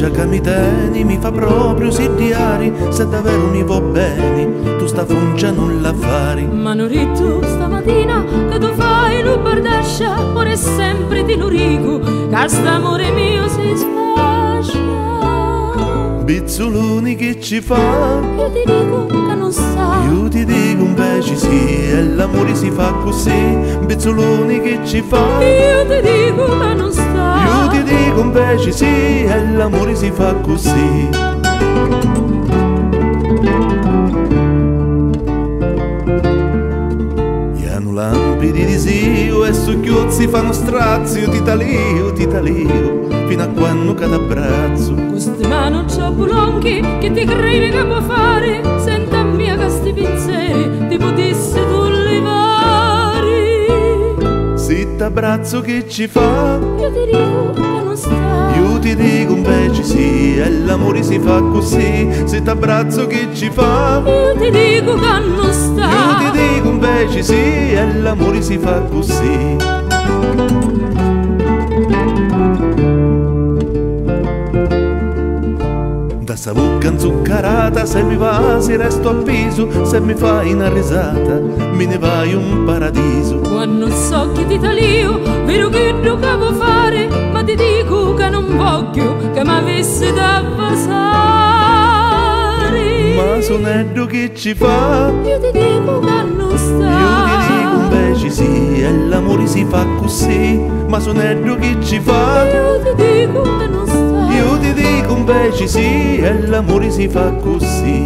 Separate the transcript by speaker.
Speaker 1: faccia che mi tieni mi fa proprio sidiari, se davvero mi va bene, tu sta funcia non la fari.
Speaker 2: Ma non ri tu stamattina che tu fai lo bardascia, ora è sempre di lurico, che st'amore mio si sfascia.
Speaker 1: Bizzoloni che ci fa?
Speaker 2: Io ti dico che non sa.
Speaker 1: Io ti dico invece sì, e l'amore si fa così. Bizzoloni che ci fa?
Speaker 2: Io ti dico che non sta.
Speaker 1: Io ti dico invece sì, e l'amore si fa così. Gli hanno lampi di disio e succhiuzzi fanno strazio, ti talio, fino a quando cade abbraccio.
Speaker 2: Queste mani ciabolonchi che ti credi che può fare, senta mia che sti pensieri ti potesse tu levare.
Speaker 1: Se t'abbraccio che ci fa?
Speaker 2: Io ti dico che non sta.
Speaker 1: Io ti dico invece sì, e l'amore si fa così. Se t'abbraccio che ci fa?
Speaker 2: Io ti dico che non sta.
Speaker 1: Io ti dico invece sì, e l'amore si fa così. Da sta bocca inzuccarata, se mi va si resto appeso, se mi fai una risata me ne vai un paradiso.
Speaker 2: Quando so che ti talio, vero che tu devo fare, ma ti dico che non voglio che mi avesse da passare.
Speaker 1: Ma sonetto che ci fa?
Speaker 2: Io ti dico che non sta.
Speaker 1: Io ti dico invece sì, e l'amore si fa così. Ma sonetto che ci fa?
Speaker 2: Io ti dico che non sta.
Speaker 1: Io ti dico invece sì, e l'amore si fa così.